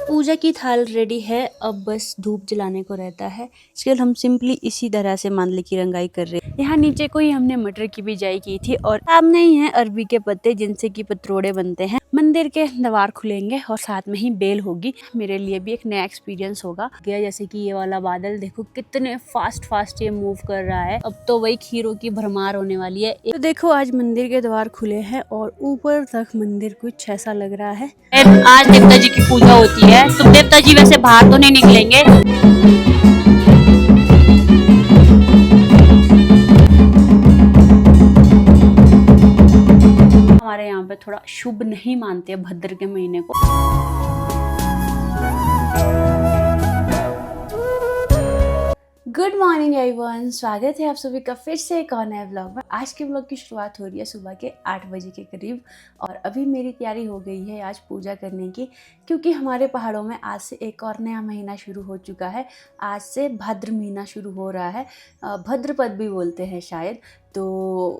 पूजा की थाल रेडी है, अब बस धूप जलाने को रहता है। इसके लिए हम सिंपली इसी तरह से मांडले की रंगाई कर रहे हैं। यहाँ नीचे को ही हमने मटर की बिजाई की थी और सामने ही है अरबी के पत्ते जिनसे कि पतरोड़े बनते हैं। मंदिर के द्वार खुलेंगे और साथ में ही बेल होगी। मेरे लिए भी एक नया एक्सपीरियंस होगा। जैसे कि ये वाला बादल देखो कितने फास्ट ये मूव कर रहा है। अब तो वही खीरों की भरमार होने वाली है। तो देखो आज मंदिर के द्वार खुले हैं और ऊपर तक मंदिर कुछ ऐसा लग रहा है। आज देवता जी की पूजा होती है, तो देवता जी वैसे बाहर तो नहीं निकलेंगे। हमारे यहाँ पे थोड़ा शुभ नहीं मानते भद्र के महीने को। गुड मॉर्निंग एवरीवन, स्वागत है आप सभी का फिर से एक और नए व्लॉग में। आज के व्लॉग की शुरुआत हो रही है सुबह के 8 बजे के करीब और अभी मेरी तैयारी हो गई है आज पूजा करने की, क्योंकि हमारे पहाड़ों में आज से एक और नया महीना शुरू हो चुका है। आज से भाद्र महीना शुरू हो रहा है, भद्रपद भी बोलते हैं शायद। तो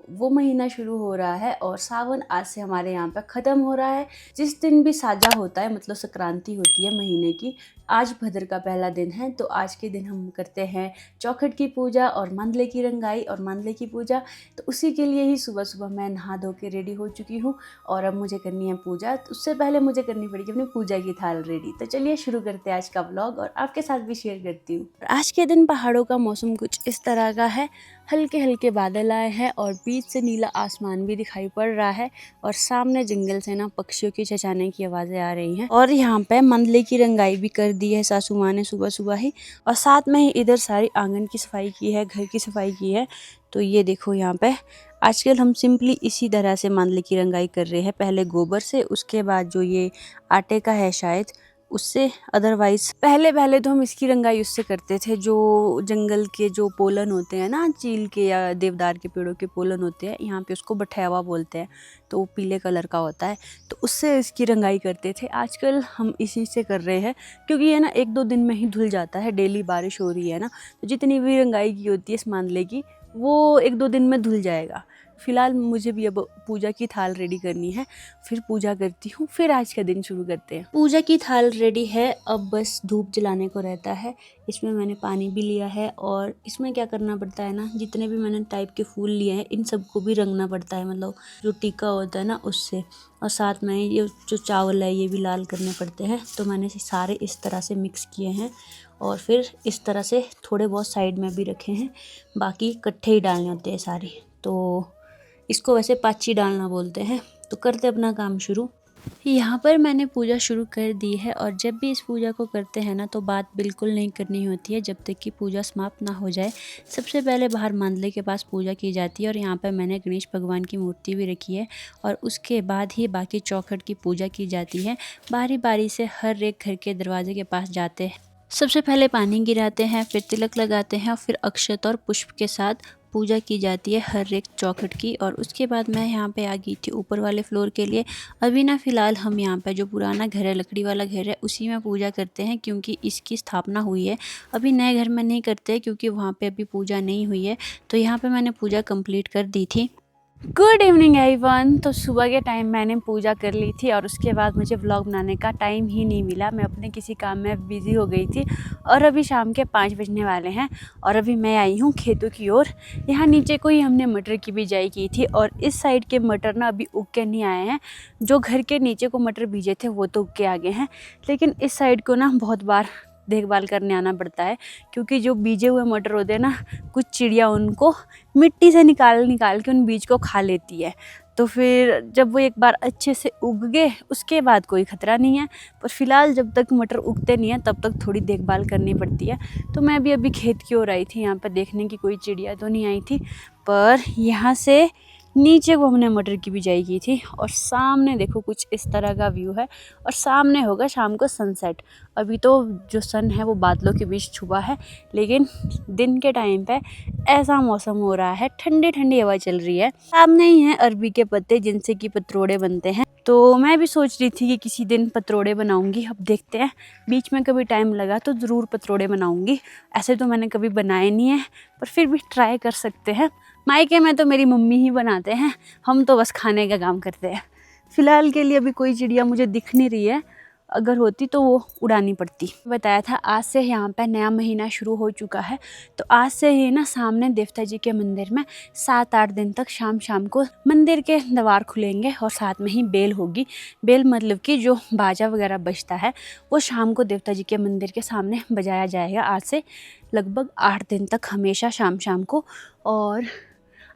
वो महीना शुरू हो रहा है और सावन आज से हमारे यहाँ पर ख़त्म हो रहा है। जिस दिन भी साजा होता है, मतलब संक्रांति होती है महीने की, आज भद्र का पहला दिन है। तो आज के दिन हम करते हैं चौखट की पूजा और मांडले की रंगाई और मांडले की पूजा। तो उसी के लिए ही सुबह सुबह मैं नहा धो के रेडी हो चुकी हूँ और अब मुझे करनी है पूजा। तो उससे पहले मुझे करनी पड़ेगी अपनी पूजा की थाल रेडी। तो चलिए शुरू करते हैं आज का व्लॉग और आपके साथ भी शेयर करती हूँ। आज के दिन पहाड़ों का मौसम कुछ इस तरह का है, हल्के हल्के बादल आए हैं और बीच से नीला आसमान भी दिखाई पड़ रहा है और सामने जंगल से ना पक्षियों की चहचहाने की आवाज़ें आ रही हैं। और यहाँ पे मांडले की रंगाई भी कर दी है सासू माँ ने सुबह सुबह ही, और साथ में ही इधर सारी आंगन की सफाई की है, घर की सफाई की है। तो ये देखो यहाँ पे आजकल हम सिंपली इसी तरह से मांडले की रंगाई कर रहे हैं, पहले गोबर से, उसके बाद जो ये आटे का है शायद उससे। अदरवाइज पहले तो हम इसकी रंगाई उससे करते थे, जो जंगल के जो पोलन होते हैं ना, चील के या देवदार के पेड़ों के पोलन होते हैं, यहाँ पे उसको बठैवा बोलते हैं। तो वो पीले कलर का होता है, तो उससे इसकी रंगाई करते थे। आजकल हम इसी से कर रहे हैं, क्योंकि ये ना 1-2 दिन में ही धुल जाता है। डेली बारिश हो रही है ना, तो जितनी भी रंगाई की होती है इस मांडले की, वो 1-2 दिन में धुल जाएगा। फिलहाल मुझे भी अब पूजा की थाल रेडी करनी है, फिर पूजा करती हूँ, फिर आज का दिन शुरू करते हैं। पूजा की थाल रेडी है, अब बस धूप जलाने को रहता है। इसमें मैंने पानी भी लिया है और इसमें क्या करना पड़ता है ना, जितने भी मैंने टाइप के फूल लिए हैं इन सबको भी रंगना पड़ता है, मतलब जो टीका होता है ना उससे। और साथ में ये जो चावल है ये भी लाल करने पड़ते हैं। तो मैंने सारे इस तरह से मिक्स किए हैं और फिर इस तरह से थोड़े बहुत साइड में भी रखे हैं, बाकी इकट्ठे ही डालने होते हैं सारे। तो इसको वैसे पाची डालना बोलते हैं। तो करते अपना काम शुरू। यहाँ पर मैंने पूजा शुरू कर दी है और जब भी इस पूजा को करते हैं ना, तो बात बिल्कुल नहीं करनी होती है जब तक कि पूजा समाप्त ना हो जाए। सबसे पहले बाहर मांडले के पास पूजा की जाती है और यहाँ पर मैंने गणेश भगवान की मूर्ति भी रखी है और उसके बाद ही बाकी चौखट की पूजा की जाती है। बारी बारी से हर एक घर के दरवाजे के पास जाते हैं, सबसे पहले पानी गिराते हैं, फिर तिलक लगाते हैं और फिर अक्षत और पुष्प के साथ पूजा की जाती है हर एक चौखट की। और उसके बाद मैं यहाँ पे आ गई थी ऊपर वाले फ्लोर के लिए। अभी ना फ़िलहाल हम यहाँ पे जो पुराना घर है, लकड़ी वाला घर है, उसी में पूजा करते हैं, क्योंकि इसकी स्थापना हुई है। अभी नए घर में नहीं करते क्योंकि वहाँ पे अभी पूजा नहीं हुई है। तो यहाँ पे मैंने पूजा कंप्लीट कर दी थी। Good evening everyone. तो सुबह के टाइम मैंने पूजा कर ली थी और उसके बाद मुझे व्लॉग बनाने का टाइम ही नहीं मिला। मैं अपने किसी काम में बिज़ी हो गई थी और अभी शाम के 5 बजने वाले हैं और अभी मैं आई हूँ खेतों की ओर। यहाँ नीचे को ही हमने मटर की बिजाई की थी और इस साइड के मटर ना अभी उग के नहीं आए हैं। जो घर के नीचे को मटर बीजे थे वो तो उग के आ गए हैं, लेकिन इस साइड को ना बहुत बार देखभाल करने आना पड़ता है, क्योंकि जो बीजे हुए मटर होते हैं ना, कुछ चिड़िया उनको मिट्टी से निकाल के उन बीज को खा लेती है। तो फिर जब वो एक बार अच्छे से उग गए उसके बाद कोई ख़तरा नहीं है, पर फिलहाल जब तक मटर उगते नहीं हैं तब तक थोड़ी देखभाल करनी पड़ती है। तो मैं भी अभी खेत की ओर आई थी यहाँ पर देखने की, कोई चिड़िया तो नहीं आई थी। पर यहाँ से नीचे को हमने मटर की बिजाई की थी और सामने देखो कुछ इस तरह का व्यू है और सामने होगा शाम को सनसेट। अभी तो जो सन है वो बादलों के बीच छुपा है, लेकिन दिन के टाइम पे ऐसा मौसम हो रहा है, ठंडी ठंडी हवा चल रही है। सामने ही है अरबी के पत्ते जिनसे कि पतरोड़े बनते हैं। तो मैं भी सोच रही थी कि किसी दिन पतरोड़े बनाऊंगी, अब देखते हैं, बीच में कभी टाइम लगा तो ज़रूर पतरोड़े बनाऊंगी। ऐसे तो मैंने कभी बनाए नहीं है, पर फिर भी ट्राई कर सकते हैं। मायके में तो मेरी मम्मी ही बनाते हैं, हम तो बस खाने का काम करते हैं। फ़िलहाल के लिए अभी कोई चिड़िया मुझे दिख नहीं रही है अगर होती तो वो उड़ानी पड़ती। बताया था आज से यहाँ पे नया महीना शुरू हो चुका है, तो आज से ही ना सामने देवता जी के मंदिर में 7-8 दिन तक शाम शाम को मंदिर के द्वार खुलेंगे और साथ में ही बेल होगी। बेल मतलब कि जो बाजा वगैरह बजता है वो शाम को देवता जी के मंदिर के सामने बजाया जाएगा आज से लगभग 8 दिन तक, हमेशा शाम शाम को। और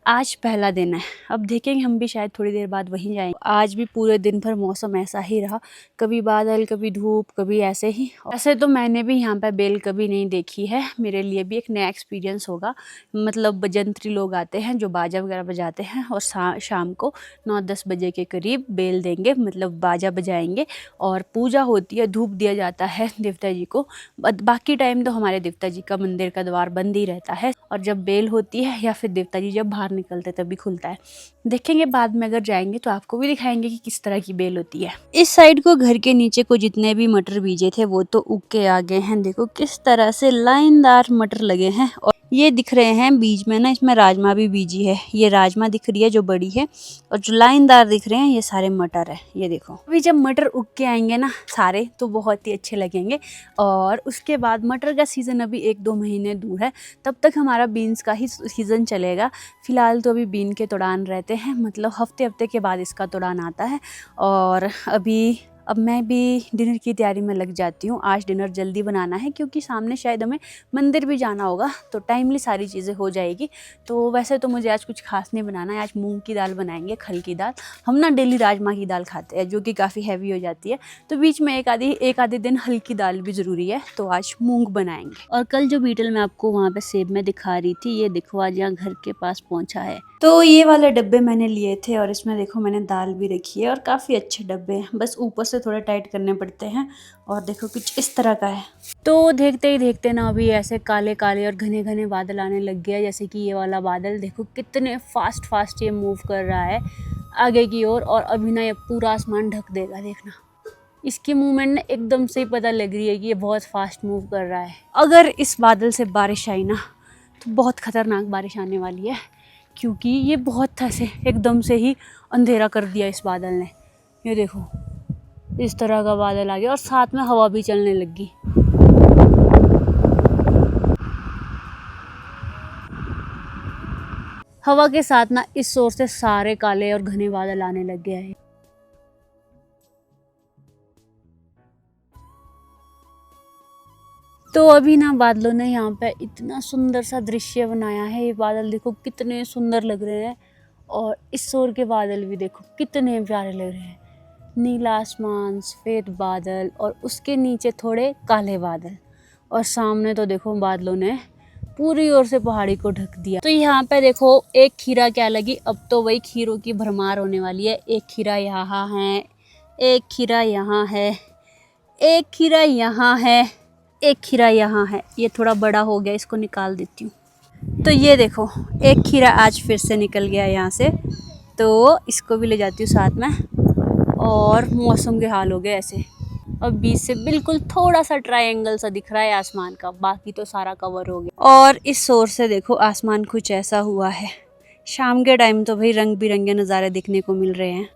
आज पहला दिन है, अब देखेंगे हम भी शायद थोड़ी देर बाद वहीं जाएंगे। आज भी पूरे दिन भर मौसम ऐसा ही रहा, कभी बादल कभी धूप कभी ऐसे ही। ऐसे तो मैंने भी यहाँ पे बेल कभी नहीं देखी है, मेरे लिए भी एक नया एक्सपीरियंस होगा। मतलब बजंत्री लोग आते हैं जो बाजा वगैरह बजाते हैं और शाम को 9-10 बजे के करीब बेल देंगे, मतलब बाजा बजाएंगे और पूजा होती है, धूप दिया जाता है देवता जी को। बाकी टाइम तो हमारे देवता जी का मंदिर का द्वार बंद ही रहता है और जब बेल होती है या फिर देवता जी जब बाहर निकलते तभी खुलता है। देखेंगे बाद में, अगर जाएंगे तो आपको भी दिखाएंगे कि किस तरह की बेल होती है। इस साइड को घर के नीचे को जितने भी मटर बीजे थे वो तो उग के आ गए हैं। देखो किस तरह से लाइनदार मटर लगे हैं और ये दिख रहे हैं बीज में ना, इसमें राजमा भी बीजी है। ये राजमा दिख रही है जो बड़ी है और जो लाइनदार दिख रहे हैं ये सारे मटर है। ये देखो अभी जब मटर उग के आएंगे ना सारे तो बहुत ही अच्छे लगेंगे। और उसके बाद मटर का सीज़न अभी 1-2 महीने दूर है, तब तक हमारा बीन्स का ही सीज़न चलेगा। फिलहाल तो अभी बीन के तोड़ान रहते हैं, मतलब हफ्ते हफ्ते के बाद इसका तोड़ान आता है। और अब मैं भी डिनर की तैयारी में लग जाती हूँ। आज डिनर जल्दी बनाना है क्योंकि सामने शायद हमें मंदिर भी जाना होगा, तो टाइमली सारी चीज़ें हो जाएगी। तो वैसे तो मुझे आज कुछ खास नहीं बनाना है, आज मूंग की दाल बनाएंगे, खल की दाल। हम ना डेली राजमा की दाल खाते हैं जो कि काफ़ी हैवी हो जाती है, तो बीच में एक आधे दिन हल्की दाल भी ज़रूरी है, तो आज मूंग बनाएंगे। और कल जो बीटल मैं आपको वहाँ पे सेब में दिखा रही थी, ये देखो आज यहाँ घर के पास पहुँचा है। तो ये वाले डब्बे मैंने लिए थे और इसमें देखो मैंने दाल भी रखी है और काफ़ी अच्छे डब्बे हैं, बस ऊपर से थोड़े टाइट करने पड़ते हैं। और देखो कुछ इस तरह का है। तो देखते ही देखते ना अभी ऐसे काले काले और घने घने बादल आने लग गया। जैसे कि ये वाला बादल देखो कितने फास्ट ये मूव कर रहा है आगे की ओर, और अभी ना ये पूरा आसमान ढक देगा। देखना इसकी मूवमेंट ना एकदम से ही पता लग रही है कि ये बहुत फास्ट मूव कर रहा है। अगर इस बादल से बारिश आई ना तो बहुत खतरनाक बारिश आने वाली है, क्योंकि ये बहुत ऐसे एकदम से ही अंधेरा कर दिया इस बादल ने। ये देखो इस तरह का बादल आ गया और साथ में हवा भी चलने लगी। हवा के साथ ना इस ओर से सारे काले और घने बादल आने लग गए हैं। तो अभी ना बादलों ने यहाँ पे इतना सुंदर सा दृश्य बनाया है। ये बादल देखो कितने सुंदर लग रहे हैं और इस ओर के बादल भी देखो कितने प्यारे लग रहे हैं। नीला आसमान, सफ़ेद बादल और उसके नीचे थोड़े काले बादल, और सामने तो देखो बादलों ने पूरी ओर से पहाड़ी को ढक दिया। तो यहाँ पे देखो एक खीरा क्या लगी, अब तो वही खीरों की भरमार होने वाली है। एक खीरा यहाँ है, एक खीरा यहाँ है, एक खीरा यहाँ है, एक खीरा यहाँ है। ये थोड़ा बड़ा हो गया, इसको निकाल देती हूँ। तो ये देखो एक खीरा आज फिर से निकल गया यहाँ से, तो इसको भी ले जाती हूँ साथ में। और मौसम के हाल हो गए ऐसे, अब बीच से बिल्कुल थोड़ा सा ट्रायंगल सा दिख रहा है आसमान का, बाकी तो सारा कवर हो गया। और इस ओर से देखो आसमान कुछ ऐसा हुआ है। शाम के टाइम तो भाई रंग बिरंगे नज़ारे दिखने को मिल रहे हैं।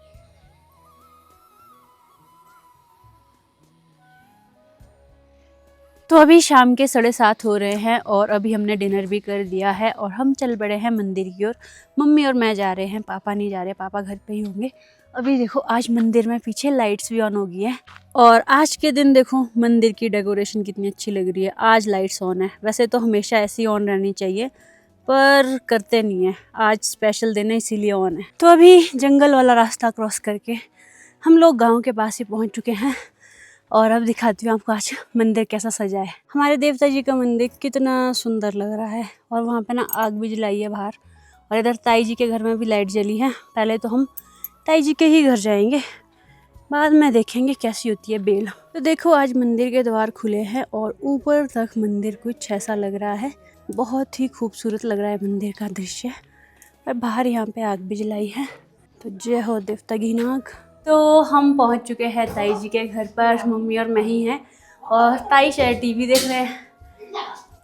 तो अभी शाम के 7:30 हो रहे हैं और अभी हमने डिनर भी कर दिया है और हम चल पड़े हैं मंदिर की ओर। मम्मी और मैं जा रहे हैं, पापा नहीं जा रहे, पापा घर पे ही होंगे। अभी देखो आज मंदिर में पीछे लाइट्स भी ऑन हो गई है और आज के दिन देखो मंदिर की डेकोरेशन कितनी अच्छी लग रही है। आज लाइट्स ऑन है, वैसे तो हमेशा ऐसी ऑन रहनी चाहिए पर करते नहीं है, आज स्पेशल दिन है इसीलिए ऑन है। तो अभी जंगल वाला रास्ता क्रॉस करके हम लोग गाँव के पास ही पहुँच चुके हैं और अब दिखाती हूँ आपको आज मंदिर कैसा सजा है। हमारे देवता जी का मंदिर कितना सुंदर लग रहा है और वहाँ पे ना आग भी जलाई है बाहर, और इधर ताई जी के घर में भी लाइट जली है। पहले तो हम ताई जी के ही घर जाएंगे, बाद में देखेंगे कैसी होती है बेल। तो देखो आज मंदिर के द्वार खुले हैं और ऊपर तक मंदिर कुछ ऐसा लग रहा है, बहुत ही खूबसूरत लग रहा है मंदिर का दृश्य। और बाहर यहाँ पे आग भी जलाई है, तो जय हो देवता गिनाग। तो हम पहुंच चुके हैं ताई जी के घर पर, मम्मी और मैं ही हैं और ताई शायद टीवी देख रहे हैं,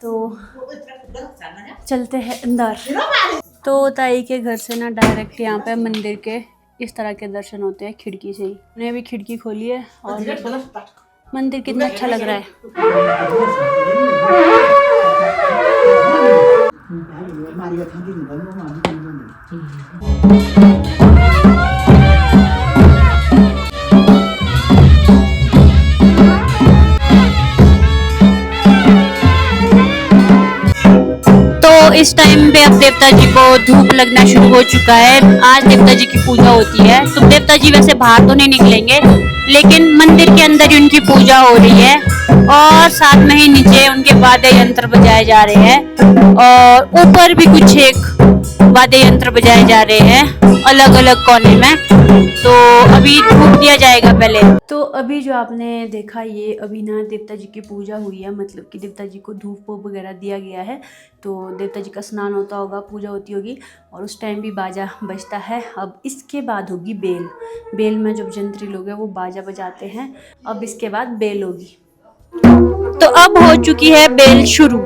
तो चलते हैं अंदर। तो ताई के घर से ना डायरेक्ट यहाँ पे मंदिर के इस तरह के दर्शन होते हैं खिड़की से ही। मैंने अभी खिड़की खोली है और मंदिर कितना अच्छा लग रहा है। तो इस टाइम पे अब देवता जी को धूप लगना शुरू हो चुका है। आज देवता जी की पूजा होती है, तो देवता जी वैसे बाहर तो नहीं निकलेंगे, लेकिन मंदिर के अंदर ही उनकी पूजा हो रही है और साथ में ही नीचे उनके वाद्य यंत्र बजाए जा रहे हैं और ऊपर भी कुछ एक वाद्य यंत्र बजाए जा रहे हैं अलग अलग कोने में। तो अभी धूप दिया जाएगा पहले। तो अभी जो आपने देखा ये अभी ना देवता जी की पूजा हुई है, मतलब कि देवता जी को धूप वूप वगैरह दिया गया है। तो देवता जी का स्नान होता होगा, पूजा होती होगी और उस टाइम भी बाजा बजता है। अब इसके बाद होगी बेल। बेल में जब जंत्री लोग हैं वो बाजा बजाते हैं। अब इसके बाद बेल होगी। तो अब हो चुकी है बेल शुरू।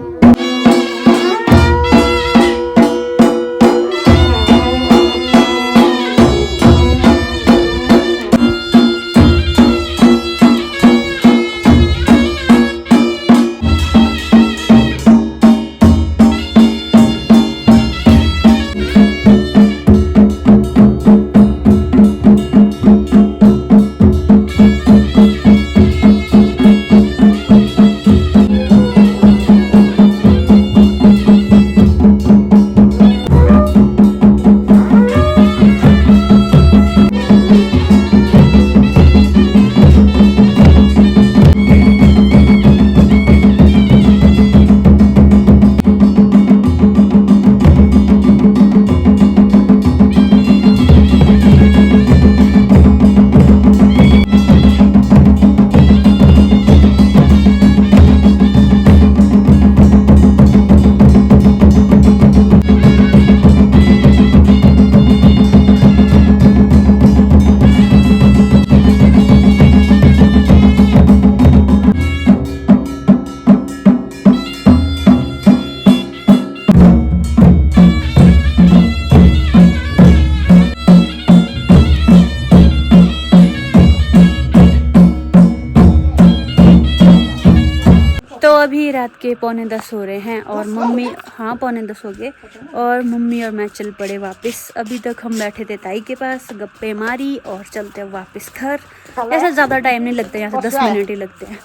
तो अभी रात के 9:45 हो रहे हैं और मम्मी, हाँ 9:45 हो गए और मम्मी और मैं चल पड़े वापस। अभी तक हम बैठे थे ताई के पास, गप्पे मारी और चलते हैं वापस घर। ऐसा ज़्यादा टाइम नहीं लगता, यहाँ से 10 मिनट ही लगते हैं।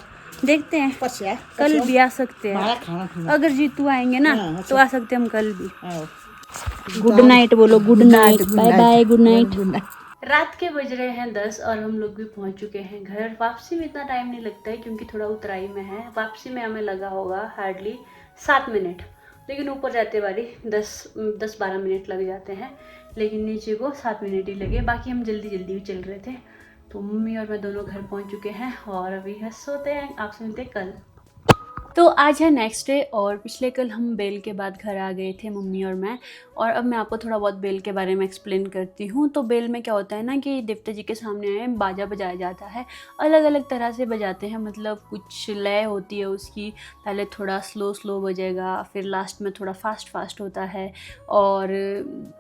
देखते हैं, कल भी आ सकते हैं। अगर जीतू आएंगे ना तो आ सकते हैं हम कल भी। गुड नाइट बोलो, good night, bye bye, good night. रात के बज रहे हैं 10 और हम लोग भी पहुंच चुके हैं घर। वापसी में इतना टाइम नहीं लगता है क्योंकि थोड़ा उतराई में है। वापसी में हमें लगा होगा हार्डली 7 मिनट, लेकिन ऊपर जाते बारी 10-12 मिनट लग जाते हैं, लेकिन नीचे को 7 मिनट ही लगे। बाकी हम जल्दी जल्दी भी चल रहे थे। तो मम्मी और मैं दोनों घर पहुंच चुके हैं और अभी सोते हैं। आपसे मिलते हैं कल। तो आज है नेक्स्ट डे और पिछले कल हम बेल के बाद घर आ गए थे मम्मी और मैं। और अब मैं आपको थोड़ा बहुत बेल के बारे में एक्सप्लेन करती हूँ। तो बेल में क्या होता है ना कि देवता जी के सामने आए बाजा बजाया जाता है। अलग अलग तरह से बजाते हैं, मतलब कुछ लय होती है उसकी। पहले थोड़ा स्लो स्लो बजेगा, फिर लास्ट में थोड़ा फास्ट फास्ट होता है। और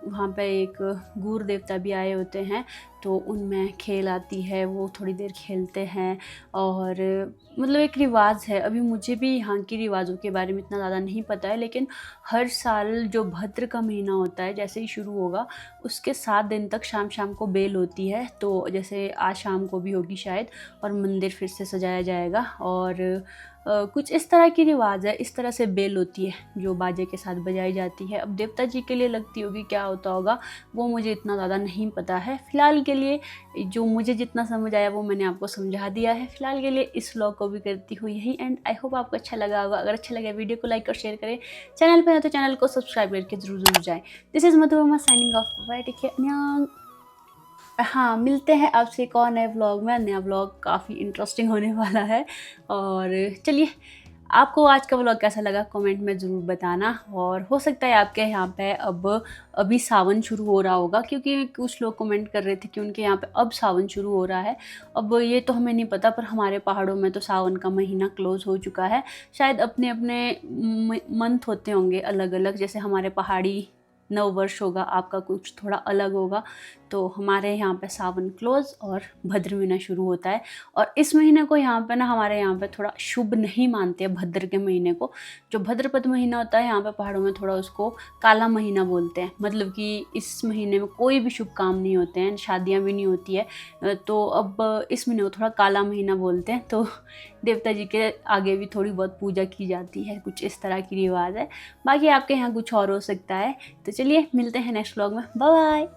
वहाँ पे एक गूर देवता भी आए होते हैं, तो उनमें खेल आती है, वो थोड़ी देर खेलते हैं। और मतलब एक रिवाज है। अभी मुझे भी यहाँ की रिवाज़ों के बारे में इतना ज़्यादा नहीं पता है, लेकिन हर साल जो भद्र का महीना होता है जैसे ही शुरू होगा उसके 7 दिन तक शाम शाम को बेल होती है। तो जैसे आज शाम को भी होगी शायद, और मंदिर फिर से सजाया जाएगा। और कुछ इस तरह की रिवाज है, इस तरह से बेल होती है जो बाजे के साथ बजाई जाती है। अब देवता जी के लिए लगती होगी, क्या होता होगा वो मुझे इतना ज़्यादा नहीं पता है। फ़िलहाल के लिए जो मुझे जितना समझ आया वो मैंने आपको समझा दिया है। फ़िलहाल के लिए इस व्लॉग को भी करती हूँ यही एंड। आई होप आपको अच्छा लगा होगा। अगर अच्छा लगा वीडियो को लाइक और शेयर करें। चैनल पर है तो चैनल को सब्सक्राइब करके ज़रूर जाएँ। This is Madhu Verma signing off. Bye, take care. हाँ, मिलते हैं आपसे एक और नए व्लॉग में। नया व्लॉग काफ़ी इंटरेस्टिंग होने वाला है। और चलिए, आपको आज का व्लॉग कैसा लगा कमेंट में ज़रूर बताना। और हो सकता है आपके यहाँ पे अभी सावन शुरू हो रहा होगा, क्योंकि कुछ लोग कमेंट कर रहे थे कि उनके यहाँ पे अब सावन शुरू हो रहा है। अब ये तो हमें नहीं पता, पर हमारे पहाड़ों में तो सावन का महीना क्लोज़ हो चुका है। शायद अपने अपने मंथ होते होंगे अलग अलग, जैसे हमारे पहाड़ी नव वर्ष होगा, आपका कुछ थोड़ा अलग होगा। तो हमारे यहाँ पे सावन क्लोज और भद्र महीना शुरू होता है। और इस महीने को यहाँ पे ना हमारे यहाँ पे थोड़ा शुभ नहीं मानते हैं भद्र के महीने को। जो भद्रपद महीना होता है यहाँ पे पहाड़ों में थोड़ा उसको काला महीना बोलते हैं, मतलब कि इस महीने में कोई भी शुभ काम नहीं होते हैं, शादियाँ भी नहीं होती है। तो अब इस महीने को थोड़ा काला महीना बोलते हैं। तो देवता जी के आगे भी थोड़ी बहुत पूजा की जाती है, कुछ इस तरह की रिवाज है। बाकी आपके यहाँ कुछ और हो सकता है। तो चलिए मिलते हैं नेक्स्ट व्लॉग में, बाय बाय।